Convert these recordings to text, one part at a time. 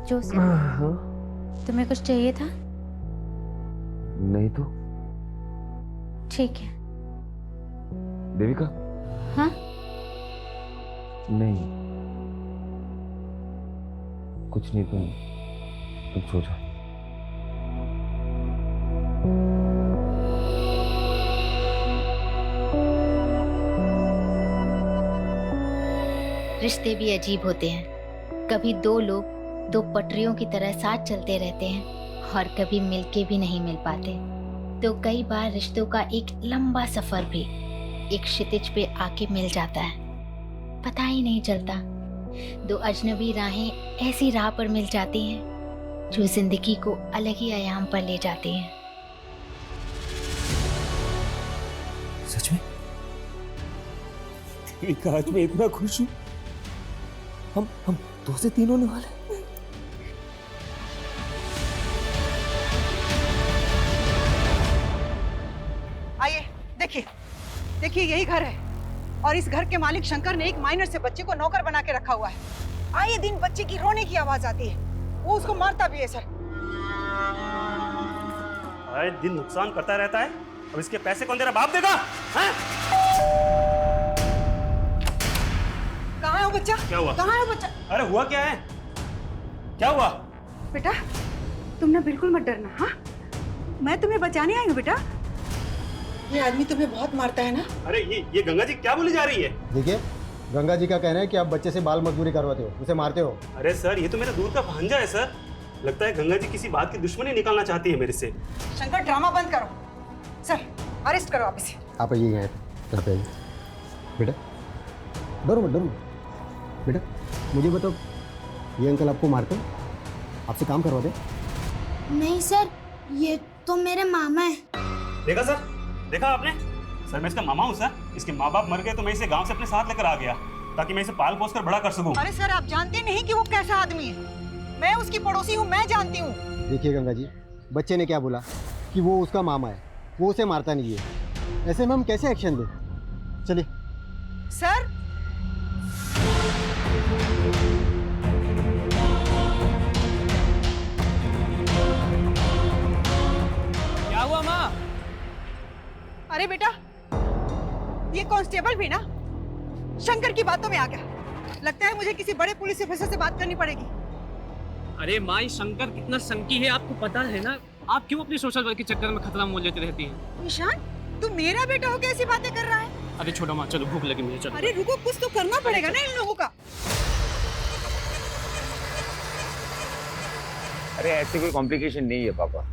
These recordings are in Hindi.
जोसेफ, तुम्हें कुछ चाहिए था? नहीं तो। ठीक है। देविका? हाँ? नहीं, कुछ नहीं। तुम सो जाओ। रिश्ते भी अजीब होते हैं। कभी दो लोग दो पटरियों की तरह साथ चलते रहते हैं और कभी मिलके भी नहीं मिल पाते। तो कई बार रिश्तों का एक लंबा सफर भी एक क्षितिज पे आके मिल जाता है, पता ही नहीं चलता। दो अजनबी राहें ऐसी राह पर मिल जाती हैं जो जिंदगी को अलग ही आयाम पर ले जाती हैं। सच में? देविका, आज मैं इतना खुश हूं। हम 2 से 3 होने वाले। आइए, देखिए यही घर है और इस घर के मालिक शंकर ने एक माइनर से बच्चे को नौकर बना के रखा हुआ है। आए दिन बच्चे की रोने की आवाज आती है, वो उसको मारता भी है सर। आए दिन नुकसान करता रहता है, अब इसके पैसे कौन तेरा बाप देगा? हैं? कहाँ है वो बच्चा? क्या हुआ? कहाँ है वो बच्चा? अरे हुआ क्या है? क्या हुआ? बेटा, तुम ना बिल्कुल मत डरना। हाँ, मैं तुम्हें बचाने आई हूँ बेटा। ये आदमी तुम्हें बहुत मारता है ना? अरे ये गंगा जी क्या बोली जा रही है? देखिए, गंगा जी का कहना है कि आप बच्चे से बाल मजदूरी करवाते हो, उसे मारते हो। अरे सर, ये तो मेरा दूर का भांजा है सर। लगता है गंगा जी किसी बात की दुश्मनी निकालना चाहती है मेरे से। शंकर, ड्रामा बंद करो। सर, अरेस्ट करो आप इसे। आप आइए यहाँ पे आइए। बेटा डरो मत, बेटा मुझे बताओ, ये अंकल आपको मारते हैं? आपसे काम करवाते? नहीं सर, ये तो मेरे मामा है। देखा सर, देखा आपने? सर मैं इसका मामा हूँ सर। इसके माँ बाप मर गए तो मैं इसे गांव से अपने साथ लेकर आ गया ताकि मैं इसे पाल पोस कर बड़ा कर सकूं। अरे सर, आप जानते नहीं कि वो कैसा आदमी है। मैं उसकी पड़ोसी हूँ, मैं जानती हूँ। देखिए गंगा जी, बच्चे ने क्या बोला कि वो उसका मामा है, वो उसे मारता नहीं है। ऐसे में हम कैसे एक्शन दें? चलिए। सर, क्या हुआ माँ? अरे बेटा, ये कांस्टेबल भी ना शंकर की बातों में आ गया। लगता है मुझे किसी बड़े पुलिस ऑफिसर से बात करनी पड़ेगी। अरे माई, शंकर कितना संकी है आपको पता है ना। आप क्यों अपनी सोशल वर्क के चक्कर में खतरा मोल लेती रहती हैं? निशान, तू मेरा बेटा हो कैसी बातें कर रहा है? अरे छोड़ो माँ, चलो भूख लगी मुझे, चलो। अरे रुको, कुछ तो करना पड़ेगा ना इन लोगों का। अरे ऐसे कोई कॉम्प्लिकेशन नहीं है पापा।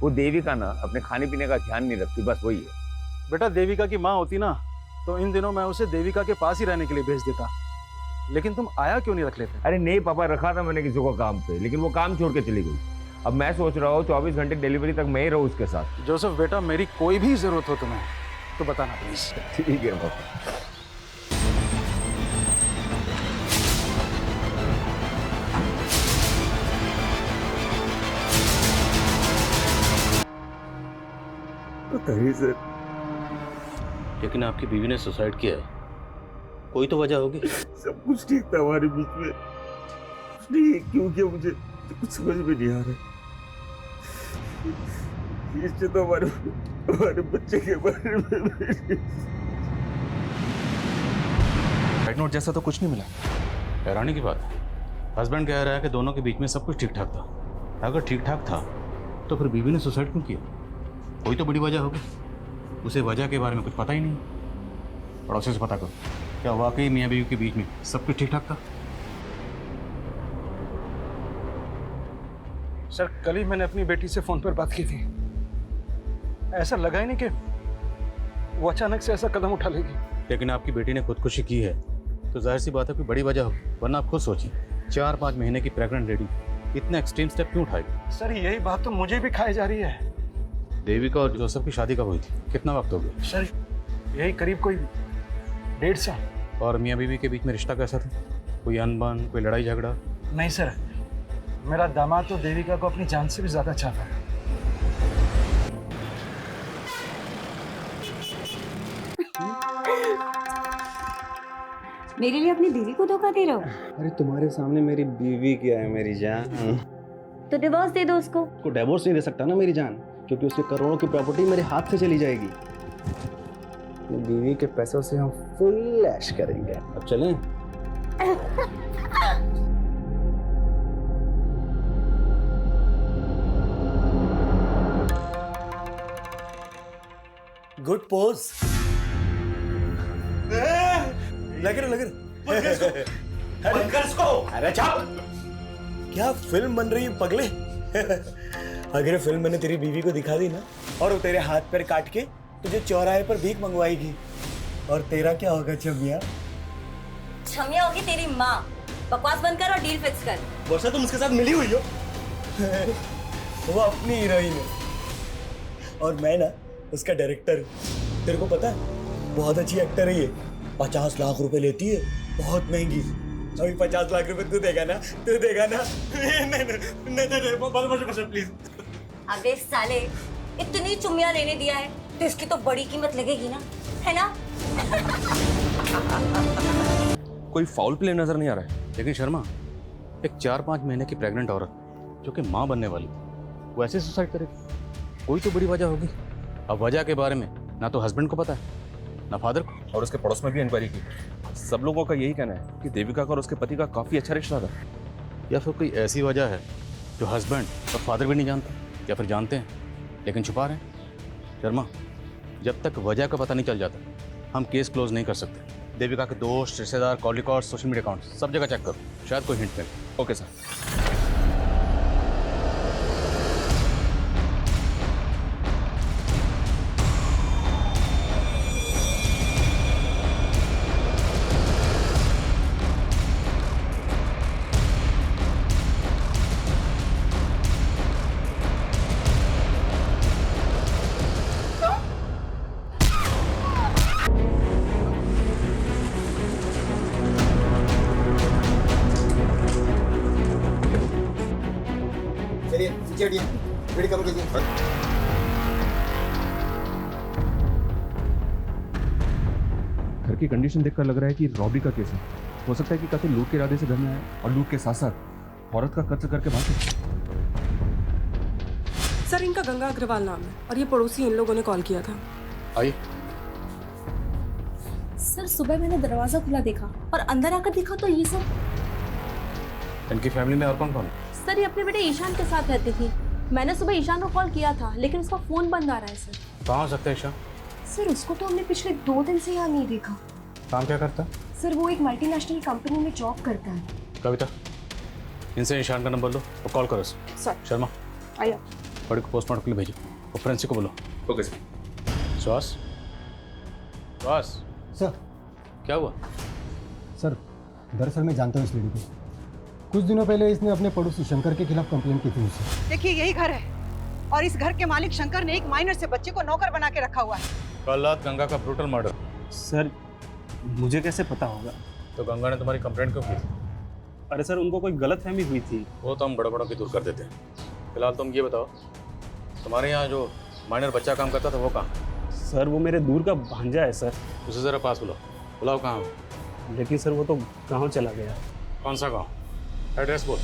वो देविका ना अपने खाने पीने का ध्यान नहीं रखती, बस वही है। बेटा, देविका की माँ होती ना तो इन दिनों मैं उसे देविका के पास ही रहने के लिए भेज देता। लेकिन तुम आया क्यों नहीं रख लेते? अरे नहीं पापा, रखा था मैंने किसी को काम पे, लेकिन वो काम छोड़ के चली गई। अब मैं सोच रहा हूँ 24 घंटे डिलीवरी तक मैं ही रहूँ उसके साथ। जोसेफ बेटा, मेरी कोई भी जरूरत हो तुम्हें तो बताना प्लीज। ठीक है पापा। बताइए सर। लेकिन आपकी बीवी ने सुसाइड किया है, कोई तो वजह होगी। सब कुछ ठीक था हमारे बीच में, नहीं क्यों किया मुझे कुछ समझ में नहीं आ रहा। इससे तो हमारे बच्चे के बारे में राइट नोट जैसा तो कुछ नहीं मिला। हैरानी की बात है, हस्बैंड कह रहा है कि दोनों के बीच में सब कुछ ठीक ठाक था। अगर ठीक ठाक था तो फिर बीवी ने सुसाइड क्यों किया? कोई तो बड़ी वजह होगी। उसे वजह के बारे में कुछ पता ही नहीं। पड़ोसी से पता करो, क्या वाकई मियाँ बीवी के बीच में सब कुछ ठीक ठाक था? सर, कल ही मैंने अपनी बेटी से फोन पर बात की थी। ऐसा लगा ही नहीं कि वो अचानक से ऐसा कदम उठा लेगी। लेकिन आपकी बेटी ने खुदकुशी की है तो जाहिर सी बात है कोई बड़ी वजह होगी। वरना आप खुद सोचिए, 4-5 महीने की प्रेग्नेंट लेडी इतना एक्सट्रीम स्टेप क्यों उठाएगी? सर, यही बात तो मुझे भी खाई जा रही है। देविका और जोसेफ की शादी कब हुई थी? कितना वक्त हो गया? सर, यही करीब कोई 1.5 साल। और मियाँ बीवी के बीच में रिश्ता कैसा था? कोई अनबन, कोई लड़ाई झगड़ा? नहीं सर, मेरा दामाद तो देविका को अपनी जान से भी ज्यादा चाहता है। मेरे लिए अपनी बीवी को धोखा दे रहे हो? अरे तुम्हारे सामने मेरी बीवी क्या है मेरी जान। तो डिवोर्स दे दो उसको। को डिवोर्स नहीं दे सकता ना मेरी जान, क्योंकि उसके करोड़ों की प्रॉपर्टी मेरे हाथ से चली जाएगी। अपनी बीवी के पैसों से हम फुल ऐश करेंगे। अब चलें? Good pose. लग रहा अरे चुप। क्या फिल्म बन रही है पगले? अगर फिल्म मैंने तेरी बीवी को दिखा दी ना, और वो तेरे हाथ पैर काट के तुझे चौराहे पर भीख मंगवाएगी, और तेरा क्या होगा छमिया? छमिया होगी तेरी माँ। बकवास बंद कर और डील फिक्स कर। वर्षा तुम उसके साथ मिली हुई हो? वो अपनी हीरोइन है और मैं ना उसका डायरेक्टर हूँ। तेरे को पता है बहुत अच्छी एक्टर है ये। 50 लाख रुपए लेती है, बहुत महंगी। अभी 50 लाख रुपए तू देगा ना? तू देगा ना? नहीं प्लीज। अबे साले, इतनी चुम्मिया लेने दिया है तो इसकी तो बड़ी कीमत लगेगी ना, है ना? कोई फाउल प्ले नजर नहीं आ रहा है। लेकिन शर्मा, एक 4-5 महीने की प्रेग्नेंट औरत जो कि माँ बनने वाली, वो ऐसे सुसाइड करेगी? कोई तो बड़ी वजह होगी। अब वजह के बारे में ना तो हस्बैंड को पता है ना फादर को। और उसके पड़ोस में भी इंक्वायरी की। सब लोगों का यही कहना है कि देविका का और उसके पति का काफी अच्छा रिश्ता था। या फिर कोई ऐसी वजह है जो हस्बैंड और फादर भी नहीं जानते, या फिर जानते हैं लेकिन छुपा रहे हैं। शर्मा, जब तक वजह का पता नहीं चल जाता हम केस क्लोज नहीं कर सकते। देविका के दोस्त, रिश्तेदार, call record, social media account सब जगह चेक करो, शायद कोई हिंट मिले। Okay sir. चलिए नीचे हटिए, वेट करो कीजिए। घर की कंडीशन देखकर लग रहा है कि रॉबरी का केस है। हो सकता है कि कातिल लूट के इरादे से घर में आया और लूट के साथ साथ औरत का कत्ल करके भाग गया। सर, इनका गंगा अग्रवाल नाम है और ये पड़ोसी इन लोगों ने कॉल किया था। आइए। सर, सुबह मैंने दरवाजा खुला देखा और अंदर आकर देखा तो ये सब। इनकी फैमिली में और कौन कौन है? सर, ये अपने बेटे ईशान के साथ रहती थी। मैंने सुबह ईशान को कॉल किया था लेकिन उसका फोन बंद आ रहा है सर। कहाँ हो सकता है ईशान? सर, उसको तो हमने पिछले 2 दिन से यहाँ नहीं देखा। काम क्या करता है? सर, वो एक मल्टीनेशनल कंपनी में जॉब करता है। कविता, इनसे ईशान का नंबर लो और कॉल करो सर। शर्मा, आइए। बड़ी को पोस्टमार्टम के लिए भेजो और फ्रेंसिक को बोलो। Okay sir. श्वास, श्वास। सर। क्या हुआ? सर, दरअसल मैं जानता हूँ इस लेडी को। कुछ दिनों पहले इसने अपने पड़ोसी शंकर के खिलाफ कंप्लेंट की थी मुझसे। देखिए, यही घर है और इस घर के मालिक शंकर ने एक माइनर से बच्चे को नौकर बना के रखा हुआ है। कल रात गंगा का ब्रूटल मर्डर। सर, मुझे कैसे पता होगा? तो गंगा ने तुम्हारी कंप्लेंट क्यों की? अरे सर, उनको कोई गलतफहमी हुई थी। वो तो हम बड़ों की दूर कर देते हैं। फिलहाल तुम ये बताओ, तुम्हारे यहाँ जो माइनर बच्चा काम करता था वो कहाँ? सर, वो मेरे दूर का भांजा है सर। उसे ज़रा पास बुलाओ। बुलाओ कहाँ? लेकिन सर वो तो गाँव चला गया। कौन सा गाँव? एड्रेस बोल।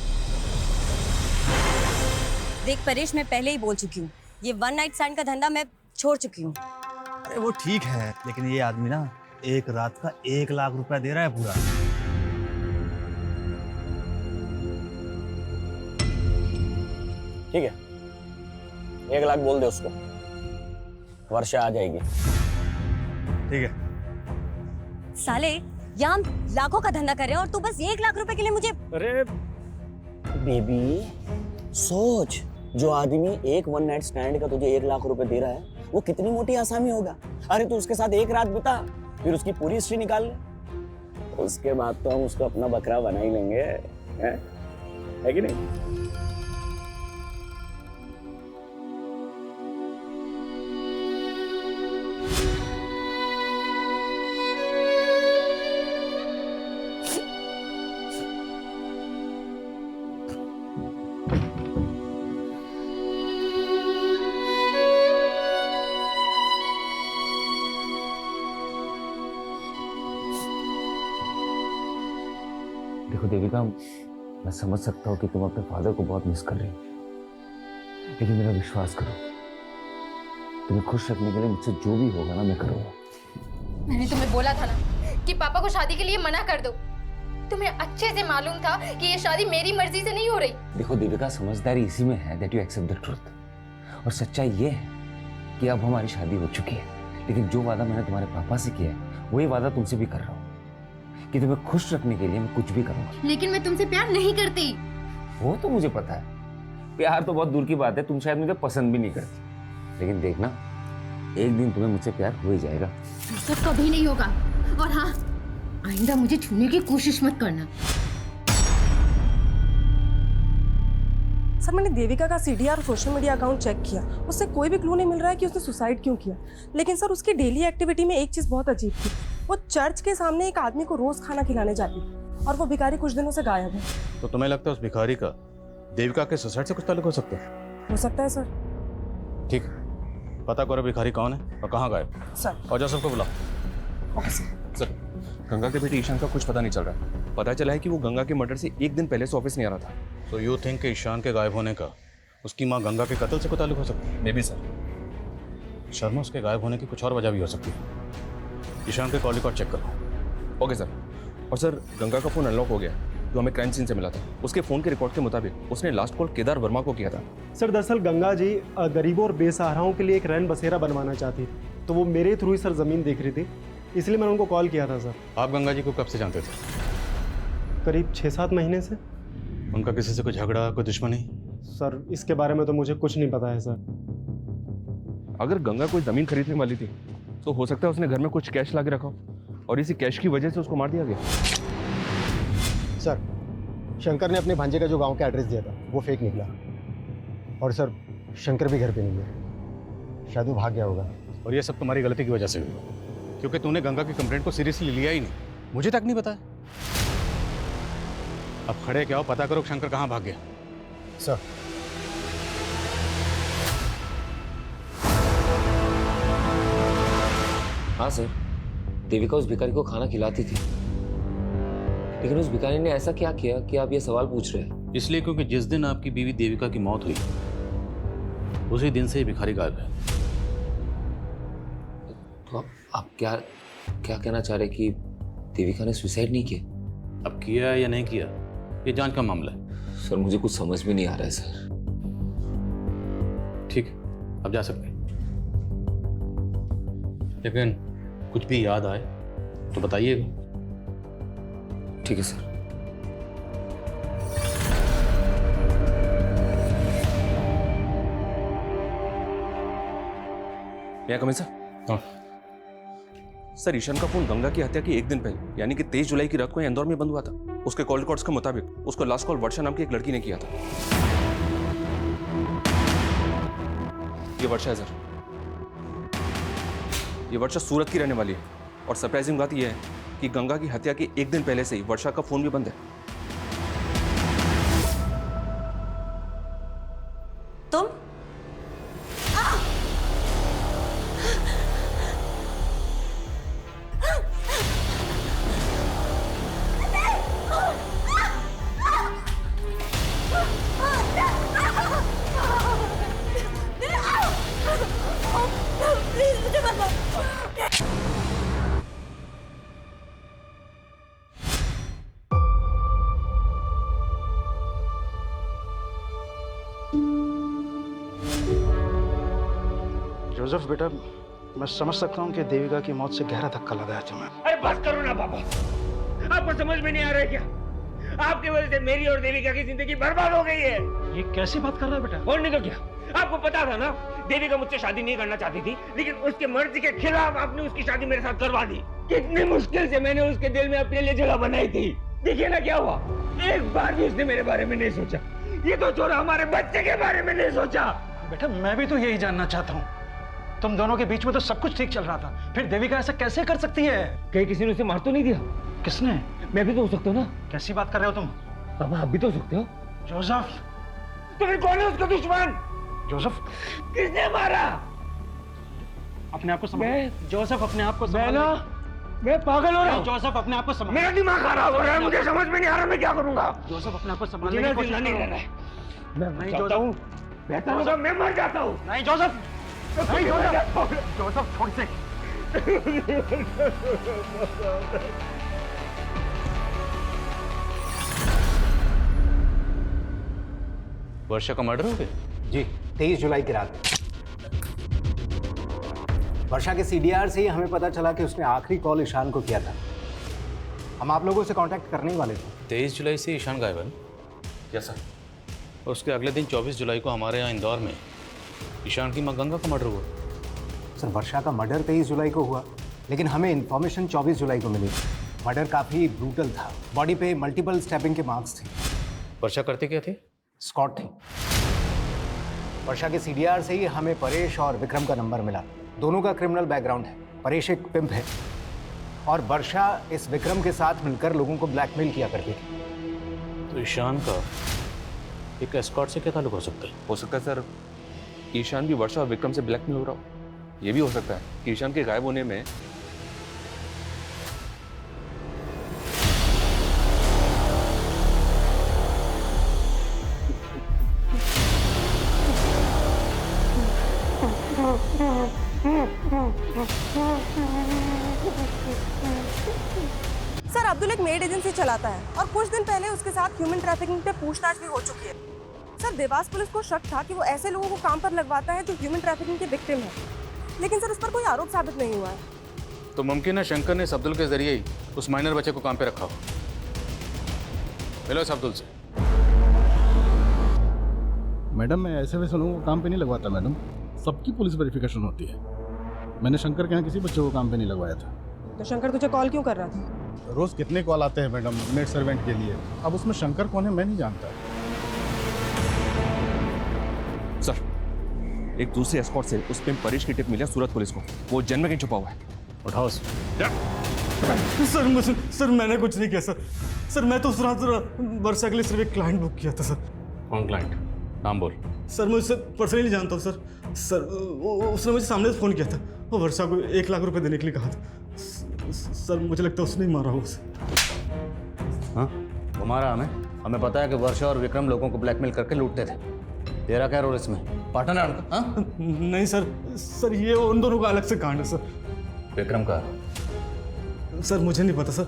देख परेश, मैं पहले ही बोल चुकी हूँ, ये 1 नाइट स्टैंड का धंधा मैं छोड़ चुकी हूँ। अरे वो ठीक है, लेकिन ये आदमी ना एक रात का 1 लाख रुपया दे रहा है पूरा। ठीक है, 1 लाख बोल दे उसको, वर्षा आ जाएगी। ठीक है। साले, यहाँ हम लाखों का धंधा कर रहे हैं और तू बस 1 लाख रुपए के लिए मुझे। अरे बेबी, सोच, जो आदमी एक 1 नाइट स्टैंड का तुझे 1 लाख रुपए दे रहा है वो कितनी मोटी आसामी होगा। अरे तू उसके साथ एक रात बिता, फिर उसकी पूरी हिस्ट्री निकाल ले, उसके बाद तो हम उसको अपना बकरा बना ही लेंगे, है कि नहीं? देखो देविका, मैं समझ सकता हूँ कि तुम अपने फादर को बहुत मिस कर रही हो, लेकिन मेरा विश्वास करो, तुम्हें खुश रखने के लिए मुझसे जो भी होगा ना मैं करूँगा। मैंने तुम्हें बोला था ना कि पापा को शादी के लिए मना कर दो। तुम्हें अच्छे से मालूम था कि ये शादी मेरी मर्जी से नहीं हो रही। देखो देविका, समझदारी इसी में है that you accept the truth, और सच्चाई ये है कि अब हमारी शादी हो चुकी है, लेकिन जो वादा मैंने तुम्हारे पापा से किया है वही वादा तुमसे भी कर रहा हूँ कि तुम्हें खुश रखने के लिए मैं कुछ भी करूँगा। लेकिन मैं तुमसे प्यार नहीं करती। वो तो मुझे पता है, प्यार तो बहुत दूर की बात है, तुम शायद मुझे पसंद भी नहीं करती, लेकिन देखना एक दिन तुम्हें मुझसे प्यार हो ही जाएगा। सब कभी नहीं होगा, और हाँ, आइंदा मुझे छूने की कोशिश मत करना। सर मैंने देविका का सीडीआर और सोशल मीडिया अकाउंट चेक किया, उससे कोई भी क्लू नहीं मिल रहा है कि उसने सुसाइड क्यों किया। लेकिन सर उसकी डेली एक्टिविटी में एक चीज़ बहुत अजीब थी, वो चर्च के सामने एक आदमी को रोज खाना खिलाने जाती थी, और वो भिखारी कुछ दिनों से गायब है। तो तुम्हें लगता है उस भिखारी का देविका के सुसाइड से कुछ ताल्लुक हो सकता है? हो सकता है सर। ठीक, पता करो भिखारी कौन है और कहाँ गायब सर। और जोसेफ को बुलाओ। Okay sir. गंगा के बेटे ईशान का कुछ पता नहीं चल रहा। पता चला है कि वो गंगा के मर्डर से एक दिन पहले से ऑफिस नहीं आ रहा था। तो यू थिंक कि ईशान के गायब होने का उसकी माँ गंगा के कत्ल से कोई ताल्लुक हो सकता है? May be sir. शर्मा, उसके गायब होने की कुछ और वजह भी हो सकती है। ईशान के कॉल रिकॉर्ड चेक करो। Okay sir. और सर, गंगा का फोन अनलॉक हो गया जो हमें क्राइम सीन से मिला था। उसके फोन के रिकॉर्ड के मुताबिक उसने लास्ट कॉल केदार वर्मा को किया था। सर दरअसल गंगा जी गरीबों और बेसहाराओं के लिए एक रैन बसेरा बनवाना चाहती, तो वो मेरे थ्रू ही सर ज़मीन देख रही थी, इसलिए मैंने उनको कॉल किया था सर। आप गंगा जी को कब से जानते थे? करीब 6-7 महीने से। उनका किसी से कोई झगड़ा, कोई दुश्मनी? सर इसके बारे में तो मुझे कुछ नहीं पता है सर। अगर गंगा कोई ज़मीन खरीदने वाली थी तो हो सकता है उसने घर में कुछ कैश ला के रखा हो और इसी कैश की वजह से उसको मार दिया गया। सर शंकर ने अपने भांजे का जो गांव का एड्रेस दिया था वो फेक निकला, और सर शंकर भी घर पे नहीं है, शायद वो भाग गया होगा। और ये सब तुम्हारी गलती की वजह से हुआ, क्योंकि तूने गंगा की कंप्लेंट को सीरियसली लिया ही नहीं, मुझे तक नहीं बताया। अब खड़े क्या हो, पता करो शंकर कहाँ भाग गया। सर हाँ सर, देविका उस भिखारी को खाना खिलाती थी, लेकिन उस भिखारी ने ऐसा क्या किया कि आप ये सवाल पूछ रहे हैं? इसलिए क्योंकि जिस दिन आपकी बीवी देविका की मौत हुई उसी दिन से ही भिखारी गायब है। तो आप क्या कहना चाह रहे कि देविका ने सुसाइड नहीं किया? अब किया या नहीं किया ये जांच का मामला है। सर मुझे कुछ समझ में नहीं आ रहा है सर। ठीक है, अब जा सकते हैं, लेकिन कुछ भी याद आए तो बताइएगा। ठीक है सर। मैं कमिंग सर? हाँ। सर, ईशान का फोन गंगा की हत्या की एक दिन पहले यानी कि 23 जुलाई की रात को इंदौर में बंद हुआ था। उसके कॉल रिकॉर्ड्स के मुताबिक उसको लास्ट कॉल वर्षा नाम की एक लड़की ने किया था। ये वर्षा है सर, ये वर्षा सूरत की रहने वाली है, और सरप्राइजिंग बात यह है कि गंगा की हत्या के एक दिन पहले से ही वर्षा का फोन भी बंद है। तुम प्लीज मुझे मत मारो। जोसेफ बेटा, मैं समझ सकता हूँ कि देविका की मौत से गहरा धक्का लगा है तुम्हें। अरे बस करो ना पापा, आपको समझ में नहीं आ रहा है क्या? आपकी वजह से मेरी और देविका की जिंदगी बर्बाद हो गई है। ये कैसी बात कर रहा है बेटा? और नहीं तो क्या, आपको पता था ना देविका मुझसे शादी नहीं करना चाहती थी, लेकिन उसके मर्जी के खिलाफ आपने उसकी शादी मेरे साथ करवा दी। कितनी मुश्किल से मैंने उसके दिल में अपने लिए जगह बनाई थी। देखिए ना क्या हुआ, एक बार भी उसने मेरे बारे में नहीं सोचा। ये तो छोड़ा, हमारे बच्चे के बारे में नहीं सोचा। बेटा मैं भी तो यही जानना चाहता हूँ, तुम दोनों के बीच में तो सब कुछ ठीक चल रहा था, फिर देविका ऐसा कैसे कर सकती है? कहीं किसी ने उसे मार तो नहीं दिया? किसने? मैं भी तो हो सकता हूँ ना। कैसी बात कर रहे हो तुम? पापा आप भी तो हो सकते हो। जोसेफ, तो फिर कौन है उसका दुश्मन? जोसेफ, किसने मारा? अपने आप को समझ। जोसेफ अपने आप को मैं ना मैं पागल हो रहा हूँ। जोसेफ अपने आप को संभाल। मेरा दिमाग खराब हो रहा है, मुझे समझ में नहीं आ रहा मैं क्या करूंगा। जोसेफ अपने आप को मुझे संभालने ना की कोशिश जिंदा नहीं करो। रहना है। मैं नहीं, चाहता हूँ बेहतर होगा मैं मर जाता हूँ। नहीं जोसेफ, नहीं जोसेफ, जोसेफ छोड़ से। वर्षा का मर्डर हो गया? जी, 23 जुलाई की रात। वर्षा के सीडीआर से ही हमें पता चला कि उसने आखिरी कॉल ईशान को किया था। हम आप लोगों से कांटेक्ट करने ही वाले थे। 23 जुलाई से ईशान गायब है? Yes sir. और उसके अगले दिन 24 जुलाई को हमारे यहाँ इंदौर में ईशान की माँ गंगा का मर्डर हुआ। सर, वर्षा का मर्डर 23 जुलाई को हुआ, लेकिन हमें इन्फॉर्मेशन 24 जुलाई को मिली। मर्डर काफ़ी ब्रूटल था। बॉडी पे मल्टीपल स्टैबिंग के मार्क्स थे। वर्षा करते क्या थे? स्कॉट थे। वर्षा के सीडीआर से ही हमें परेश और विक्रम का नंबर मिला। दोनों का क्रिमिनल बैकग्राउंड है। परेश एक पिम्प है और वर्षा इस विक्रम के साथ मिलकर लोगों को ब्लैकमेल किया करती थी। तो ईशान का एक एस्कॉर्ट से क्या ताल्लुक हो सकता है? हो सकता है सर ईशान भी वर्षा और विक्रम से ब्लैकमेल हो रहा हो। ये भी हो सकता है कि ईशान के गायब होने में सर, अब्दुल एक मेड एजेंसी चलाता है और कुछ दिन पहले उसके साथ ह्यूमन ट्रैफिकिंग पे पूछताछ भी हो चुकी है। सर, देवास पुलिस को शक था कि वो ऐसे लोगों को काम पर लगवाता है जो ह्यूमन ट्रैफिकिंग के विक्टिम है, लेकिन सर उस पर कोई आरोप साबित नहीं हुआ है। तो मुमकिन है शंकर ने इस अब्दुल के जरिए ही उस माइनर बच्चे को काम पे रखा हो। मिलो इस अब्दुल से। मैडम, मैं ऐसे वैसे लोगों को काम पे नहीं लगवाता मैडम। सबकी पुलिस वेरिफिकेशन होती है। मैंने शंकर के यहाँ किसी बच्चे को काम पे नहीं लगवाया था। तो शंकर तुझे कॉल क्यों कर रहा था? रोज कितने कॉल आते हैं मैडम मेड सर्वेंट के लिए। अब उसमें शंकर कौन है मैं नहीं जानता। सर, एक दूसरे एस्कॉर्ट से उस पे परेश की टिप मिली सूरत पुलिस को। वो जन्म में कहीं छुपा हुआ है। उठाओ सर, मैंने कुछ नहीं किया सर। मैं तो उस रात वर्षा के लिए सिर्फ एक क्लाइंट बुक किया था सर। कौन क्लाइंट? नाम बोल। सर, मैं उससे पर्सनली जानता हूँ सर। उसने मुझे सामने से फ़ोन किया था। वो वर्षा को 1 लाख रुपए देने के लिए कहा था। सर, मुझे लगता है उसने ही मारा हो उसे। हाँ, वो मारा हमें पता है कि वर्षा और विक्रम लोगों को ब्लैकमेल करके लूटते थे। तेरा क्या रोल इसमें? पार्टनर है उनका? हाँ? नहीं सर, ये उन दोनों का अलग से कांड है सर। विक्रम का? सर, मुझे नहीं पता सर।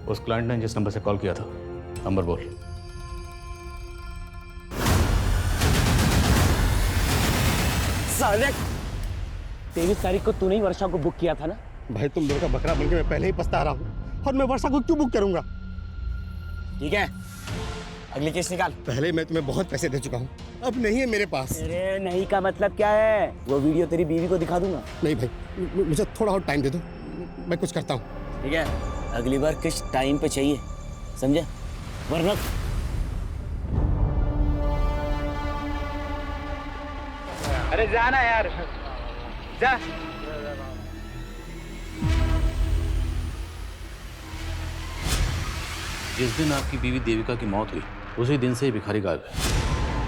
उस क्लाइंट ने जिस नंबर से कॉल किया था, नंबर बोल। साले, 23 तारीख को तूने ही वर्षा को बुक किया था ना? भाई, तुम लोगों का बकरा बनके मैं पहले ही पछता रहा हूँ और मैं वर्षा को क्यों बुक करूंगा? ठीक है, अगली केस निकाल। पहले मैं तुम्हें बहुत पैसे दे चुका हूँ, अब नहीं है मेरे पास। अरे नहीं का मतलब क्या है? वो वीडियो तेरी बीवी को दिखा दूंगा। नहीं भाई, मुझे थोड़ा और टाइम दे दो, मैं कुछ करता हूँ। ठीक है, अगली बार किस टाइम पे चाहिए, समझे? वरना अरे जाना यार, जा। जिस दिन आपकी बीवी देविका की मौत हुई उसी दिन से ही भिखारी गायब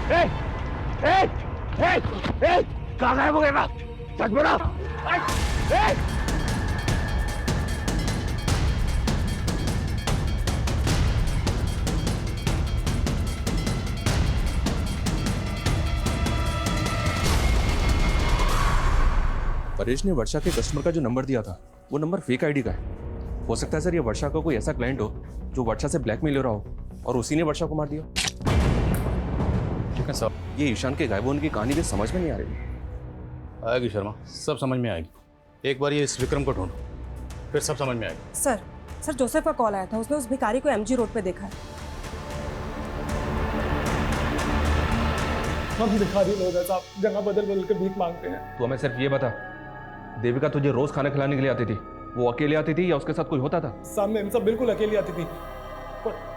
है। कहाँ गायब हो गया? सच बोलो। परेश ने वर्षा के कस्टमर का जो नंबर दिया था वो नंबर फेक आईडी का है। हो सकता है सर ये वर्षा का कोई ऐसा क्लाइंट हो जो वर्षा से ब्लैकमेल हो रहा हो और उसी ने वर्षा को मार दिया। ठीक है सर, ये ईशान के गायब होने की कहानी भी समझ में नहीं आ रही। आएगी शर्मा, सब समझ में आएगी। एक बार ये इस विक्रम को ढूंढो, फिर सब समझ में आएगी। सर, जोसेफ का कॉल आया था। उसने उस भिखारी को MG रोड पे देखा है। हम भिखारी लोग हैं साहब, जगह बदल बदल के भीख मांगते हैं। तो हमें सिर्फ ये बता, देविका तुझे रोज खाना खिलाने के लिए आती थी, वो अकेले आती थी या उसके साथ कोई होता था? सामने इन सब बिल्कुल अकेली आती थी,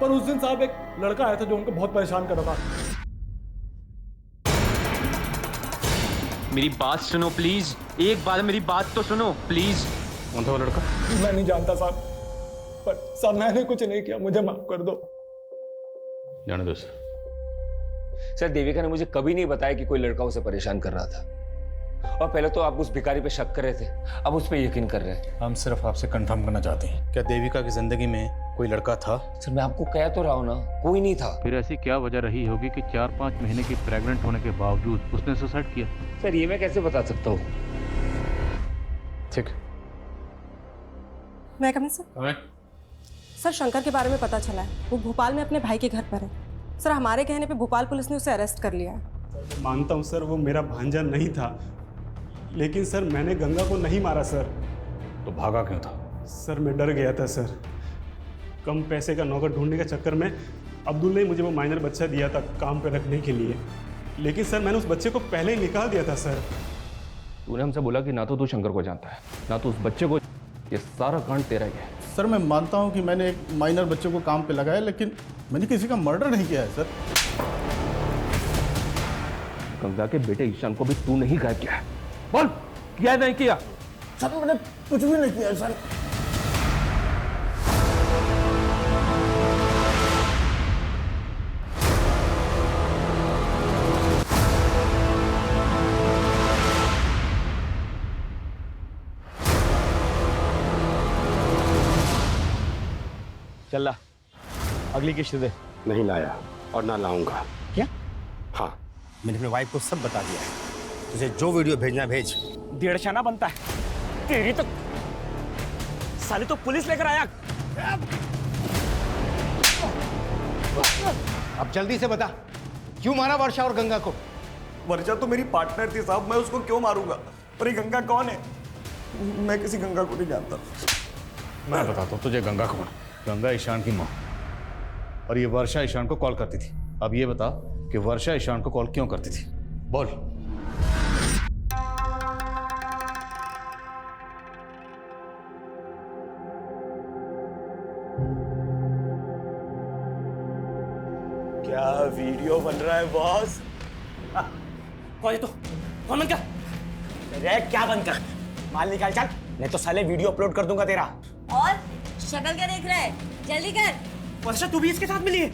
पर उस दिन साहब एक लड़का आया था जो उनको बहुत परेशान कर रहा था। मेरी बात सुनो प्लीज, एक बार मेरी बात तो सुनो प्लीज। कौन था वो लड़का? मैं नहीं जानता साहब, पर साहब मैंने कुछ नहीं किया, मुझे माफ कर दो। जाने दो सर। सर, देविका ने मुझे कभी नहीं बताया कि कोई लड़का उसे परेशान कर रहा था। और पहले तो आप उस भिखारी पे शक कर रहे थे, अब उस पे यकीन कर रहे हैं। हम सिर्फ आपसे कंफर्म करना चाहते हैं, क्या देविका की जिंदगी में कोई लड़का था? सर मैं आपको कह तो रहा हूँ ना, कोई नहीं था। फिर ऐसी क्या वजह रही होगी कि 4-5 महीने की प्रेग्नेंट होने के बावजूद उसने सुसाइड किया? सर ये मैं कैसे बता सकता हूँ? ठीक। मैं कमिंग सर? सर शंकर के बारे में पता चला है, वो भोपाल में अपने भाई के घर पर है। सर हमारे कहने पे भोपाल पुलिस ने उसे अरेस्ट कर लिया है। मानता हूँ सर वो मेरा भांजा नहीं था, लेकिन सर मैंने गंगा को नहीं मारा सर। तो भागा क्यों था? सर मैं डर गया था सर। कम पैसे का नौकर ढूंढने के चक्कर में अब्दुल ने मुझे वो माइनर बच्चा दिया था काम पे रखने के लिए, लेकिन सर मैंने उस बच्चे को पहले ही निकाल दिया था सर। तूने हमसे बोला कि ना तो तू शंकर को जानता है, ना तो उस बच्चे को। ये सारा कांड तेरा ही है। सर मैं मानता हूँ कि मैंने एक माइनर बच्चे को काम पे लगाया, लेकिन मैंने किसी का मर्डर नहीं किया है सर। गंगा के बेटे ईशान को भी तू नहीं गायब किया है? बोल, किया है नहीं किया? सर मैंने कुछ भी नहीं किया सर। चल अगली किश्त दे। नहीं लाया और ना लाऊंगा। क्या? हाँ मैंने अपनी वाइफ को सब बता दिया है, तुझे जो वीडियो भेजना भेज। 1.5 आना बनता है तेरी तो। साले तो पुलिस लेकर आया। अब जल्दी से बता, क्यों मारा वर्षा और गंगा को? वर्षा तो मेरी पार्टनर थी साहब, मैं उसको क्यों मारूंगा? और ये गंगा कौन है? मैं किसी गंगा को नहीं जानता। मैं बताता हूँ तुझे गंगा कौन। गंगा ईशान की माँ, और ये वर्षा ईशान को कॉल करती थी। अब ये बता कि वर्षा ईशान को कॉल क्यों करती थी? बोल। क्या वीडियो बन रहा है बॉस? कौन है तू? कौन बंद कर? अरे क्या बंद कर? माल निकाल चल, नहीं तो साले वीडियो अपलोड कर दूंगा तेरा। और शक्ल क्या देख रहा है? जल्दी कर। वर्षा तू भी इसके साथ मिली है?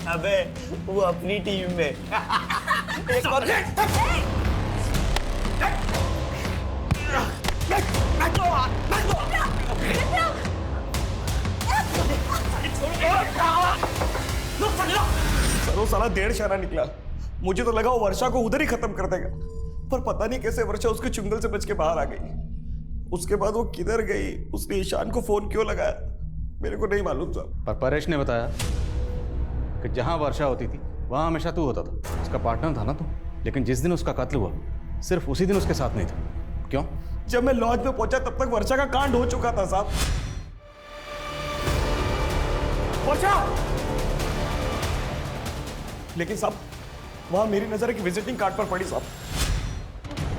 अबे वो अपनी टीम में। एक और सर वो साला 1.5 शाना निकला। मुझे तो लगा वो वर्षा को उधर ही खत्म कर देगा, पर पता नहीं कैसे वर्षा उसके चुंगल से बच के बाहर आ गई। उसके बाद वो किधर गई, उसने ईशान को फोन क्यों लगाया, मेरे को नहीं मालूम साहब। पर परेश ने बताया कि जहां वर्षा होती थी वहां हमेशा तू होता था, उसका पार्टनर था ना तू। लेकिन जिस दिन उसका कत्ल हुआ सिर्फ उसी दिन उसके साथ नहीं था। क्यों? जब मैं लॉज में पहुंचा तब तक वर्षा का कांड हो चुका था साहब। वर्षा! लेकिन साहब वहां मेरी नजर एक विजिटिंग कार्ड पर पड़ी साहब।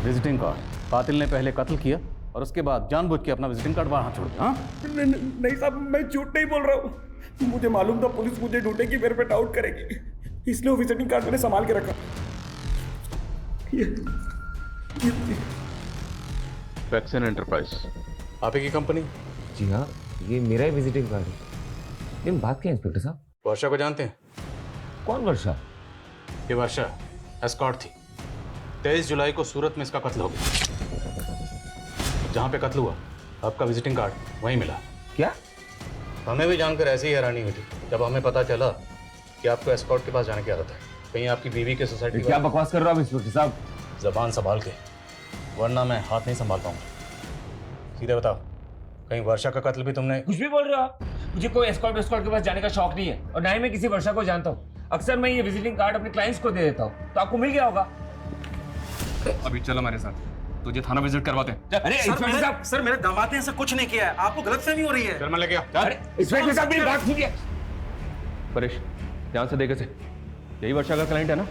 Visiting card? कातिल ने पहले कत्ल किया और उसके बाद जानबूझ के अपना विजिटिंग कार्ड वहां छोड़ दिया। हाँ? नहीं साहब, मैं झूठ नहीं बोल रहा हूँ। मुझे मालूम था पुलिस मुझे ढूंढेगी, मेरे पे डाउट करेगी, इसलिए वो विजिटिंग कार्ड मैंने संभाल के रखा। वैक्सीन एंटरप्राइज आप ही की कंपनी? जी हाँ, ये मेरा ही विजिटिंग कार्ड है। लेकिन बात क्या है इंस्पेक्टर साहब? वर्षा को जानते हैं? कौन वर्षा? ये वर्षा एस्कॉर्ट थी। 23 जुलाई को सूरत में इसका कत्ल हो गया। जहाँ पे कत्ल हुआ आपका विजिटिंग कार्ड वहीं मिला। क्या? हमें भी जानकर ऐसी ही हैरानी हुई थी जब हमें पता चला कि आपको एस्कॉर्ट के पास जाने की आदत है। कहीं आपकी बीवी के सोसाइटी। क्या बकवास कर रहे हो आप इंस्पेक्टर साहब? जबान संभाल के, वरना मैं हाथ नहीं संभाल पाऊंगा। सीधे बताओ, कहीं वर्षा का कत्ल भी तुमने? कुछ भी बोल रहे हो आप? मुझे कोई एस्कॉर्ट के पास जाने का शौक नहीं है, और ना ही मैं किसी वर्षा को जानता हूँ। अक्सर मैं ये विजिटिंग कार्ड अपने क्लाइंट्स को दे देता हूँ, तो आपको मिल गया होगा। अभी चलो हमारे साथ, तुझे थाना विजिट करवाते हैं। अरे इंस्पेक्टर साहब, सर मेरे दामाद ने ऐसा कुछ नहीं किया है, आपको गलतफहमी हो रही है। मैं लेके आ। अरे इंस्पेक्टर साहब मेरी बात सुनिए। परेश ध्यान से देखे से, यही वर्षा का क्लाइंट है ना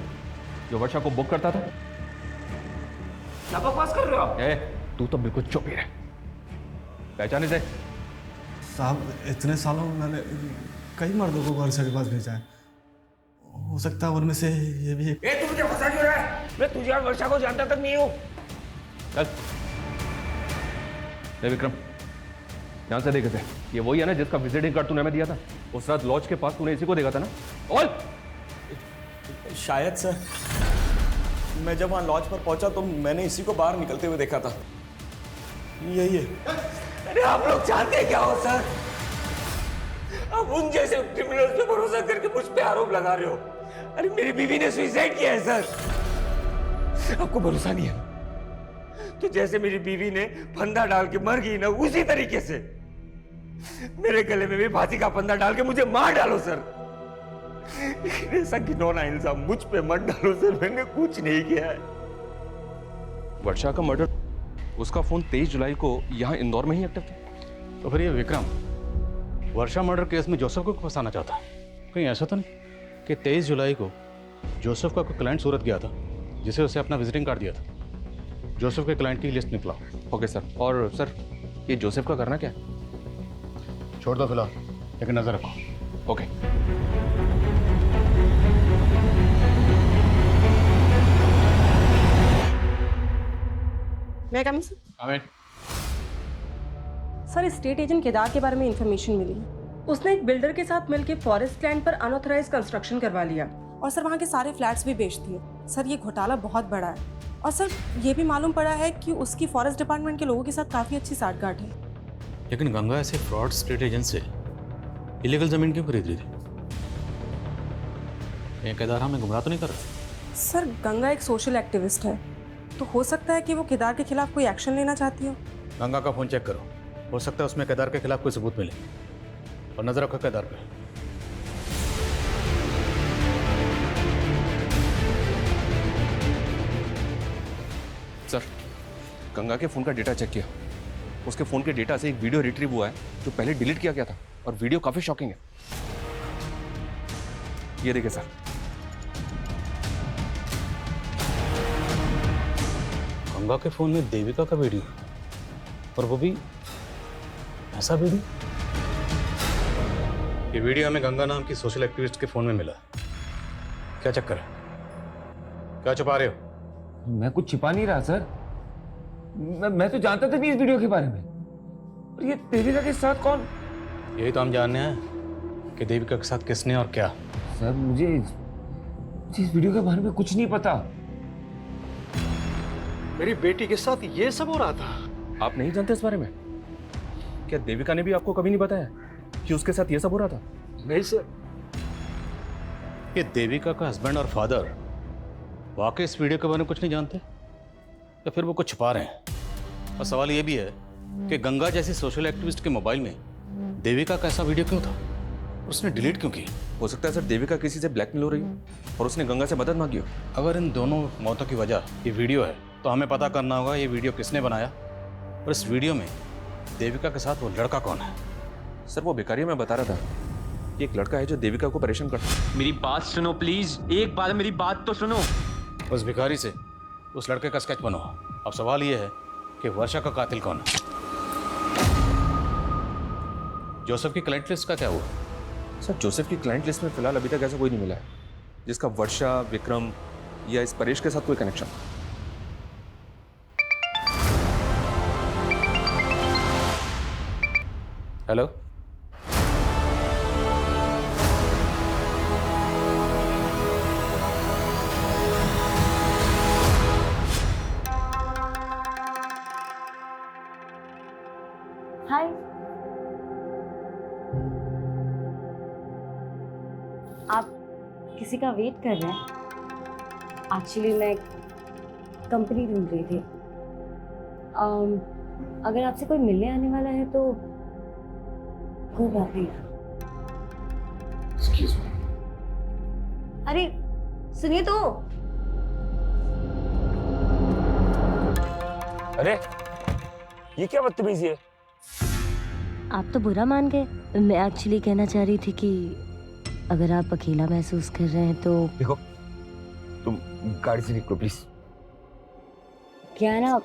जो वर्षा को बुक करता था? क्या बकवास कर रहे हो आप? तू तो बिल्कुल चुप ही रह। पहचाने से? साहब इतने सालों में मैंने कई मर्दों को वर्षा के पास भेजा है, हो सकता है उनमें से ये भी। तू मुझे फंसा क्यों रहा है? मैं तुझे और वर्षा को जानता तक नहीं हूँ। चल विक्रम, ध्यान से देखे थे, ये वही है ना जिसका विजिटिंग कार्ड तूने हमें दिया था? उस रात लॉज के पास तूने इसी को देखा था ना? और शायद सर, मैं जब वहाँ लॉज पर पहुंचा तो मैंने इसी को बाहर निकलते हुए देखा था। यही है। अरे आप लोग चाहते क्या हो सर? आप उन जैसे क्रिमिनल्स पे भरोसा करके मुझ पे आरोप लगा रहे हो। अरे मेरी बीवी ने सुसाइड किया है सर। आपको भरोसा नहीं है तो जैसे मेरी बीवी ने फंदा डाल के मर गई ना, उसी तरीके से मेरे गले में भी फांसी का फंदा डाल के मुझे मार डालो सर। ऐसा घिनौना इल्जाम मुझ पे मत डालो सर, मैंने कुछ नहीं किया है। वर्षा का मर्डर, उसका फोन 23 जुलाई को यहाँ इंदौर में ही एक्टिव था। तो फिर ये विक्रम वर्षा मर्डर केस में जोसेफ को फंसाना चाहता है? कहीं ऐसा तो नहीं कि 23 जुलाई को जोसेफ का कोई क्लाइंट सूरत गया था जिसे उसे अपना विजिटिंग कार्ड दिया था? जोसेफ के क्लाइंट की लिस्ट निकला। Okay sir. और सर ये जोसेफ का करना क्या है? छोड़ दो फिलहाल, लेकिन नजर रखो। ओके। मैं come sir? Sir, state agent Kedar के बारे में इंफॉर्मेशन मिली है। उसने एक बिल्डर के साथ मिलकर फॉरेस्ट लैंड पर अनऑथराइज कंस्ट्रक्शन करवा लिया और सर वहाँ के सारे फ्लैट्स भी बेच दिए। सर ये घोटाला बहुत बड़ा है और सर ये भी मालूम पड़ा है कि उसकी फॉरेस्ट डिपार्टमेंट के लोगों के साथ काफ़ी अच्छी साठगांठ है। लेकिन गंगा ऐसे फ्रॉड स्टेट एजेंट से इलीगल जमीन क्यों खरीद रही थी? ये केदार हमें गुमराह तो नहीं कर रहा? सर गंगा एक सोशल एक्टिविस्ट है, तो हो सकता है कि वो केदार के खिलाफ कोई एक्शन लेना चाहती हो। गंगा का फोन चेक करो, हो सकता है उसमें केदार के खिलाफ कोई सबूत मिले। और नजर रखो केदार पे। सर गंगा के फोन का डेटा चेक किया, उसके फोन के डेटा से एक वीडियो रिट्रीव हुआ है जो पहले डिलीट किया गया था और वीडियो काफी शॉकिंग है। ये देखिए सर। गंगा के फोन में देविका का वीडियो, और वो भी ऐसा वीडियो? ये वीडियो हमें गंगा नाम की सोशल एक्टिविस्ट के फोन में मिला। क्या चक्कर है? क्या छुपा रहे हो? मैं कुछ छिपा नहीं रहा सर। मैं तो जानता था नहीं इस वीडियो के बारे में। और ये देविका के साथ कौन? यही तो हम जानने हैं कि देविका के साथ किसने और क्या। सर मुझे इस वीडियो के बारे में कुछ नहीं पता। मेरी बेटी के साथ ये सब हो रहा था। आप नहीं जानते इस बारे में? क्या देविका ने भी आपको कभी नहीं बताया कि उसके साथ ये सब हो रहा था? नहीं सर। ये देविका का हस्बैंड और फादर वाकई इस वीडियो के बारे में कुछ नहीं जानते, या फिर वो कुछ छुपा रहे हैं? और सवाल ये भी है कि गंगा जैसी सोशल एक्टिविस्ट के मोबाइल में देविका का ऐसा वीडियो क्यों था? उसने डिलीट क्यों की? हो सकता है सर देविका किसी से ब्लैकमेल हो रही हो और उसने गंगा से मदद मांगी हो। अगर इन दोनों मौतों की वजह ये वीडियो है तो हमें पता करना होगा ये वीडियो किसने बनाया और इस वीडियो में देविका के साथ वो लड़का कौन है। सर वो भिखारी मैं बता रहा था, ये एक लड़का है जो देविका को परेशान करता है। मेरी बात सुनो प्लीज, एक बार मेरी बात तो सुनो। उस भिखारी से उस लड़के का स्केच बनाओ। अब सवाल ये है कि वर्षा का कातिल कौन है? जोसेफ की क्लाइंट लिस्ट का क्या हुआ? सर जोसेफ की क्लाइंट लिस्ट में फिलहाल अभी तक ऐसा कोई नहीं मिला है जिसका वर्षा, विक्रम या इस परेश के साथ कोई कनेक्शन। हेलो, हाय। आप किसी का वेट कर रहे हैं? एक्चुअली मैं कंपनी ढूंढ रही थी। अगर आपसे कोई मिलने आने वाला है तो कोई बात नहीं। Excuse me. अरे सुनिए तो। अरे ये क्या बदतमीजी है? आप तो बुरा मान गए। मैं एक्चुअली कहना चाह रही थी कि अगर आप अकेला महसूस कर रहे हैं तो देखो, तुम गाड़ी से निकलो प्लीज। क्या है ना,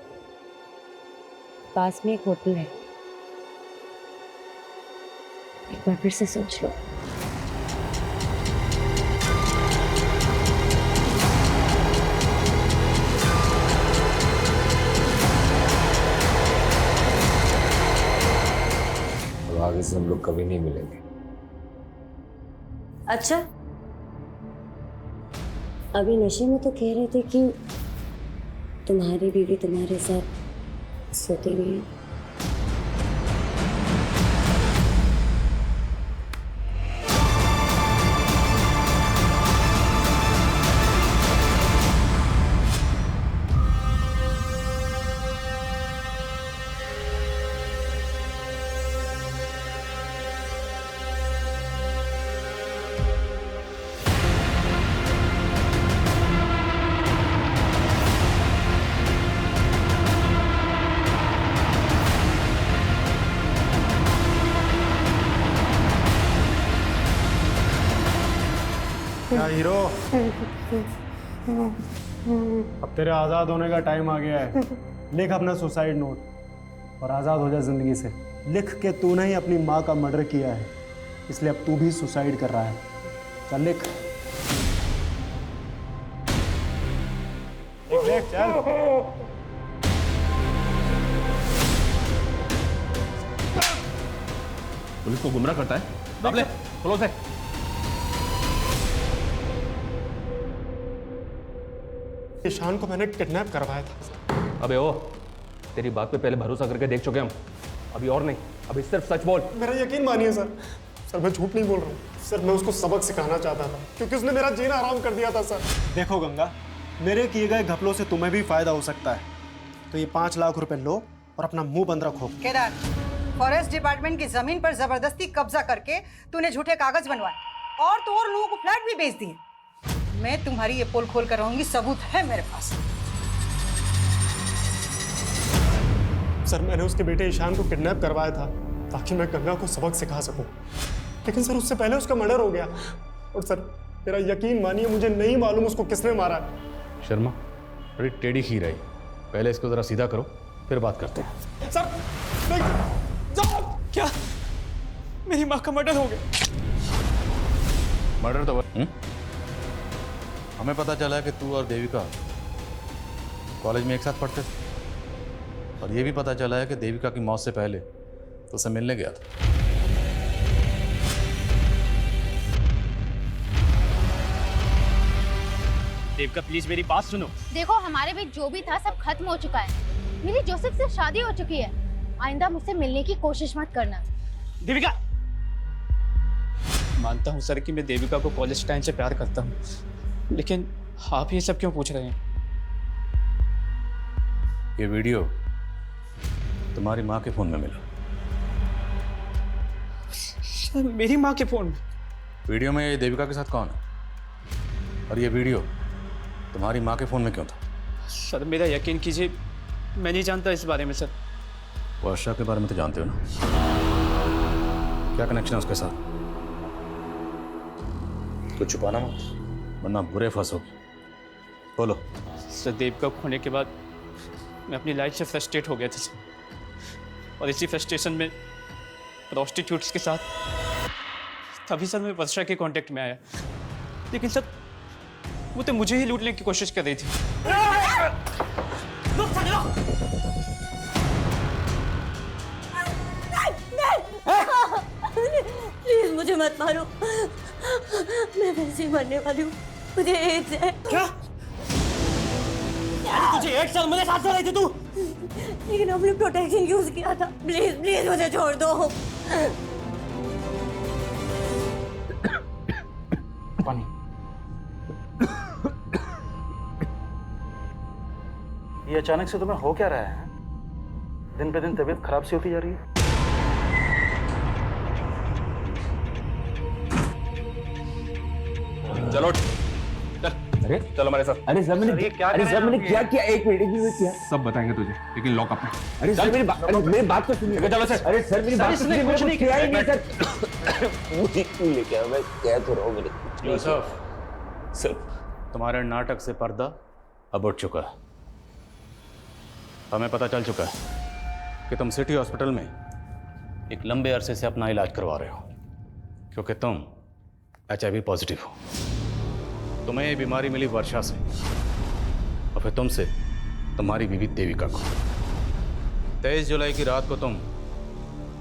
पास में एक होटल है, एक बार फिर से सोच लो। आगे से हम लोग कभी नहीं मिलेंगे। अच्छा, अभी नशे में तो कह रहे थे कि तुम्हारी बीवी तुम्हारे साथ सोती नहीं है? क्या हीरो, अब तेरे आज़ाद होने का टाइम आ गया है। लिख अपना सुसाइड नोट और आज़ाद हो जा जिंदगी से। लिख के तूने ही अपनी माँ का मर्डर किया है, इसलिए अब तू भी सुसाइड कर रहा है। चल लिख, लिख चल। पुलिस को गुमराह करता है। बाबले, खोलो से। ईशान को मैंने किडनैप करवाया था। अबे ओ, तेरी बात पे पहले भरोसा करके देख चुके हम, अभी और नहीं, अभी सिर्फ सच बोल। मेरा यकीन मानिए सर, सर मैं झूठ नहीं बोल रहा हूँ सर, मैं उसको सबक सिखाना चाहता था क्योंकि उसने मेरा जीना आराम कर दिया था सर। देखो गंगा, मेरे किए गए घपलों से तुम्हें भी फायदा हो सकता है, तो ये 5 लाख रुपए लो और अपना मुंह बंद रखो। केदार, फॉरेस्ट डिपार्टमेंट की जमीन पर जबरदस्ती कब्जा करके तूने झूठे कागज बनवाए और तो और लोगों को फ्लैट भी बेच दिए। मैं तुम्हारी ये पोल खोल कर रहूंगी, सबूत है मेरे पास। सर मैंने उसके बेटे ईशान को किडनैप करवाया था ताकि मैं गंगा को सबक सिखा सकूं, लेकिन सर उससे पहले उसका मर्डर हो गया। और सर मेरा यकीन मानिए, मुझे नहीं मालूम उसको किसने मारा है। शर्मा, बड़ी टेढ़ी खीर आई, पहले इसको जरा सीधा करो फिर बात करते हैं। सर नहीं, क्या मेरी माँ का मर्डर हो गया? मर्डर तो हमें पता चला है कि तू और देविका कॉलेज में एक साथ पढ़ते थे, और ये भी पता चला है कि देविका की मौत से पहले तो उसे मिलने गया था। देविका प्लीज मेरी बात सुनो। देखो, हमारे बीच जो भी था सब खत्म हो चुका है। मेरी जोसेफ से शादी हो चुकी है। आइंदा मुझसे मिलने की कोशिश मत करना। देविका, मानता हूँ सर कि मैं देविका को कॉलेज टाइम से प्यार करता हूँ, लेकिन आप ये सब क्यों पूछ रहे हैं? ये वीडियो तुम्हारी माँ के फोन में मिला। सर मेरी माँ के फोन में? वीडियो में ये देविका के साथ कौन है, और ये वीडियो तुम्हारी माँ के फोन में क्यों था? सर मेरा यकीन कीजिए, मैं नहीं जानता इस बारे में सर। वर्षा के बारे में तो जानते हो ना, क्या कनेक्शन है उसके साथ? कुछ छुपाना मत, वरना बुरे फंसोगे। बोलो। सर देविका को खोने के बाद मैं अपनी लाइफ से फ्रस्ट्रेट हो गया था सर, और इसी फ्रस्ट्रेशन में प्रोस्टिट्यूट्स के साथ तभी सर मैं वर्षा के कांटेक्ट में आया, लेकिन सर वो तो मुझे ही लूटने की कोशिश कर रही थी। प्लीज मुझे मत मारो, मैं वैसे ही मरने वाली हूँ, मुझे एड्स है। क्या? तुझे 1 साल मेरे साथ रही थी तू? लेकिन हमने प्रोटेक्शन यूज किया था। प्लीज प्लीज मुझे छोड़ दो। पानी। ये अचानक से तुम्हें हो क्या रहा है? दिन पे दिन तबीयत खराब सी होती जा रही है। चलो अरे चलो हमारे साथ। अरे सर मैंने क्या किया? एक मिनट किया। सब बताएंगे तुझे, लेकिन लॉक अप में। अरे सर मेरी बात तो सुनिए। चलो सर। अरे सर मेरी बात सुनिए, कुछ नहीं किया ही नहीं सर। मुझे लेके आओ, मैं क्या तो रहा हूँ मेरे। सर तुम्हारे नाटक से पर्दा अब उठ चुका है। हमें पता चल चुका है कि तुम सिटी हॉस्पिटल में एक लंबे अरसे से अपना इलाज करवा रहे हो, क्योंकि तुम HIV पॉजिटिव हो। तुम्हें ये बीमारी मिली वर्षा से, और फिर तुमसे तुम्हारी बीवी देविका को। 23 जुलाई की रात को तुम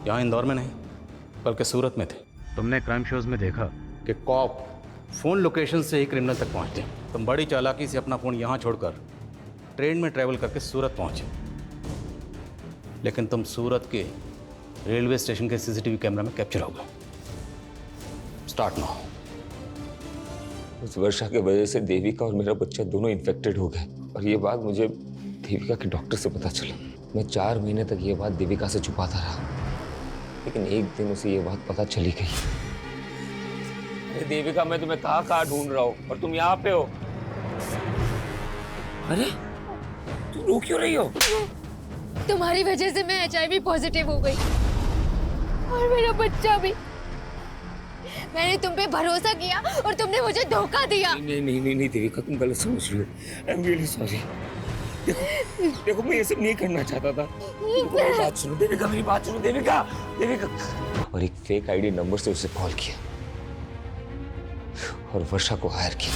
यहाँ इंदौर में नहीं बल्कि सूरत में थे। तुमने क्राइम शोज में देखा कि कॉप फोन लोकेशन से ही क्रिमिनल तक पहुँचते हैं। तुम बड़ी चालाकी से अपना फ़ोन यहाँ छोड़कर ट्रेन में ट्रैवल करके सूरत पहुंचे, लेकिन तुम सूरत के रेलवे स्टेशन के सीसीटीवी कैमरा में कैप्चर हो गए। Start now. उस वर्षा की वजह से देविका और मेरा बच्चा दोनों इन्फेक्टेड हो गए, और ये बात मुझे देविका के डॉक्टर से पता चला। मैं 4 महीने तक ये बात देविका से छुपाता रहा, लेकिन एक दिन उसे ये बात पता चली गई। अरे देविका, मैं तुम्हें कहाँ ढूंढ रहा हूँ और तुम यहाँ पे हो। अरे तुम रो क्यों रही हो? तुम्हारी वजह से मैं HIV पॉजिटिव हो गई और मेरा बच्चा भी। मैंने तुम पे भरोसा किया और तुमने मुझे धोखा दिया। नहीं देविका, तुम गलत समझ रही हो। I am really sorry. देखो मैं ये सब नहीं करना चाहता था। मेरी बात सुनो देविका, मेरी बात सुनो देविका। और एक फेक आईडी नंबर से उसे कॉल किया और वर्षा को हायर किया।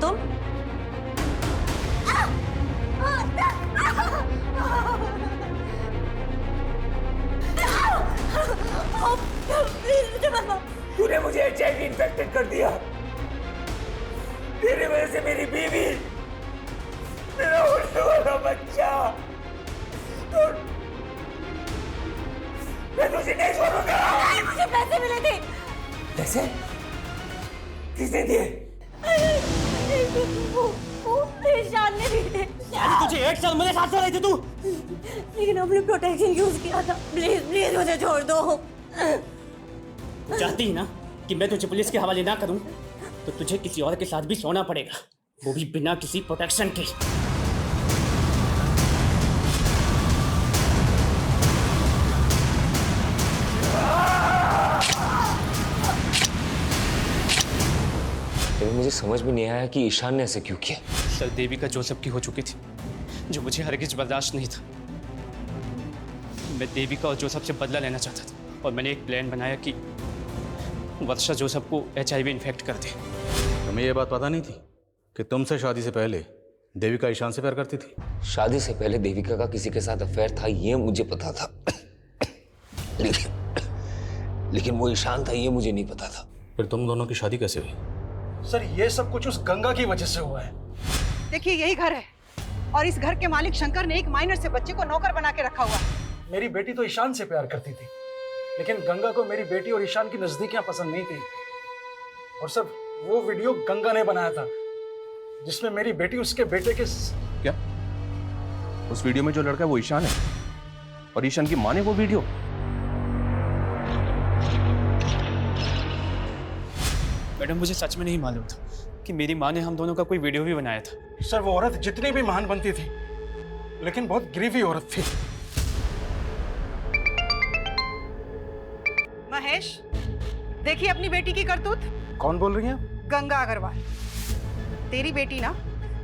तुम तूने मुझे HIV इन्फेक्टेड कर दिया। तेरी वजह से मेरी बीवी, मेरा होने वाला बच्चा, मैं तुझे नहीं छोड़ूंगा। मुझे पैसे मिले थे। पैसे? किसने दिए? वो ईशान ने दिए थे। तुझे 1 साल मेरे साथ रही थी तू, लेकिन हमने प्रोटेक्शन यूज किया था। प्लीज प्लीज मुझे छोड़ दो। तू चाहती है ना कि मैं तुझे पुलिस के हवाले ना करूं, तो तुझे किसी और के साथ भी सोना पड़ेगा, वो भी बिना किसी प्रोटेक्शन के। मुझे समझ में नहीं आया कि ईशान ने ऐसे क्यों किया। सर, देविका जोसेफ की हो चुकी थी, जो मुझे हरगिज बर्दाश्त नहीं था। मैं देविका और जोसेफ से बदला लेना चाहता था, और मैंने एक प्लान बनाया कि वर्षा जोसेफ को HIV इन्फेक्ट कर दे। तुम्हें ये बात पता नहीं थी कि तुमसे शादी से पहले देविका ईशान से प्यार करती थी? शादी से पहले देविका का किसी के साथ अफेयर था, ये मुझे पता था। लेकिन वो ईशान था, ये मुझे नहीं पता था। फिर तुम दोनों की शादी कैसे हुई? सर, ये सब कुछ उस गंगा की वजह से हुआ है। देखिए यही घर है, और इस घर के मालिक शंकर ने एक माइनर से बच्चे को नौकर बना के रखा हुआ है। मेरी बेटी तो ईशान से प्यार करती थी, लेकिन गंगा को मेरी बेटी और ईशान की नजदीकियां पसंद नहीं थी। और सब वो वीडियो गंगा ने बनाया था, जिसमें मेरी बेटी उसके बेटे के क्या? उस वीडियो में जो लड़का है वो ईशान है, और ईशान की माँ ने वो वीडियो? मैडम, मुझे सच में नहीं मालूम था कि मेरी माँ ने हम दोनों का कोई वीडियो भी बनाया था। सर, वो औरत जितनी भी महान बनती थी, लेकिन बहुत गिरी औरत थी। महेश, देखिए अपनी बेटी की करतूत। कौन बोल रही हैं? गंगा अग्रवाल। तेरी बेटी ना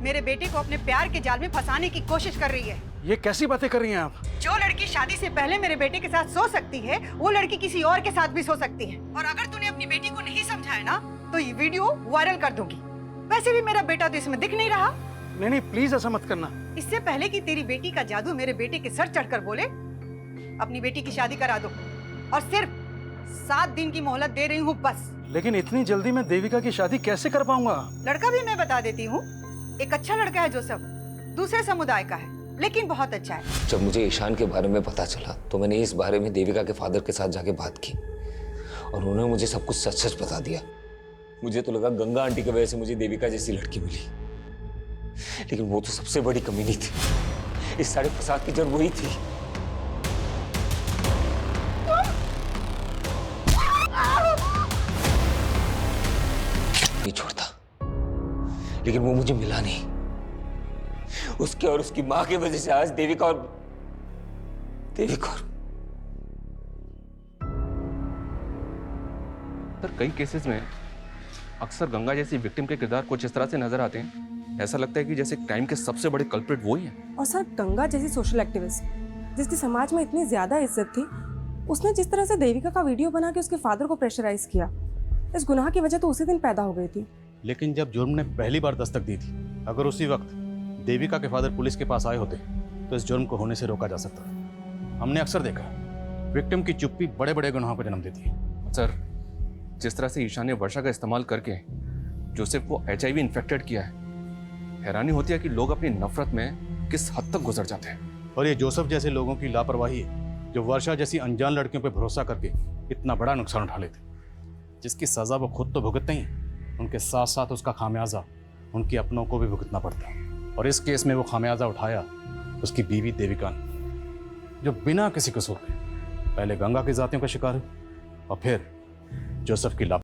मेरे बेटे को अपने प्यार के जाल में फंसाने की कोशिश कर रही है। ये कैसी बातें कर रही हैं आप? जो लड़की शादी से पहले मेरे बेटे के साथ सो सकती है, वो लड़की किसी और के साथ भी सो सकती है। और अगर तूने अपनी बेटी को नहीं समझाया ना, तो ये वीडियो वायरल कर दूंगी। वैसे भी मेरा बेटा तो इसमें दिख नहीं रहा। नहीं, प्लीज ऐसा मत करना। इससे पहले कि तेरी बेटी का जादू मेरे बेटे के सर चढ़कर बोले, अपनी बेटी की शादी करा दो, और सिर्फ 7 दिन की मोहलत दे रही हूँ बस। लेकिन इतनी जल्दी मैं देविका की शादी कैसे कर पाऊंगा? लड़का भी मैं बता देती हूँ। एक अच्छा लड़का है जोसेफ, दूसरे समुदाय का है, लेकिन बहुत अच्छा है। जब मुझे ईशान के बारे में पता चला, तो मैंने इस बारे में देविका के फादर के साथ जाके बात की, और उन्होंने मुझे सब कुछ सच सच बता दिया। मुझे तो लगा गंगा आंटी की वजह से मुझे देविका जैसी लड़की मिली, लेकिन वो तो सबसे बड़ी कमी नहीं थी। इस सारे फसाद की जड़ वही थी। नहीं छोड़ता, लेकिन वो मुझे मिला नहीं। उसके और उसकी माँ की वजह से आज देविका और सर, कई केसेस में अक्सर गंगा जैसी विक्टिम के किरदार कुछ इस तरह से नजर आते हैं, ऐसा लगता है कि जैसे क्राइम के सबसे बड़े कल्प्रिट वो ही है। और सर, गंगा जैसी सोशल एक्टिविस्ट जिसकी समाज में इतनी ज्यादा इज्जत थी, उसने जिस तरह से देविका का वीडियो बना के उसके फादर को प्रेशराइज किया, इस गुनाह की वजह तो उसी दिन पैदा हो गई थी। लेकिन जब जुर्म ने पहली बार दस्तक दी थी, अगर उसी वक्त देविका के फादर पुलिस के पास आए होते तो इस जुर्म को होने से रोका जा सकता। हमने अक्सर देखा विक्टिम की चुप्पी बड़े बड़े गुनाहों को जन्म देती है। सर, जिस तरह से ईशान ने वर्षा का इस्तेमाल करके जोसेफ को HIV इन्फेक्टेड किया है, हैरानी होती है कि लोग अपनी नफरत में किस हद तक गुजर जाते हैं। और ये जोसेफ जैसे लोगों की लापरवाही है जो वर्षा जैसी अनजान लड़कियों पर भरोसा करके इतना बड़ा नुकसान उठा लेते, जिसकी सजा वो खुद तो भुगतते ही, उनके साथ साथ उसका खामियाजा उनके अपनों को भी भुगतना पड़ता है। और इस केस में वो खामियाजा उठाया उसकी बीवी देविका ने, जो बिना किसी कसूर के पहले गंगा की जातियों का शिकार हुई और फिर जोसेफ की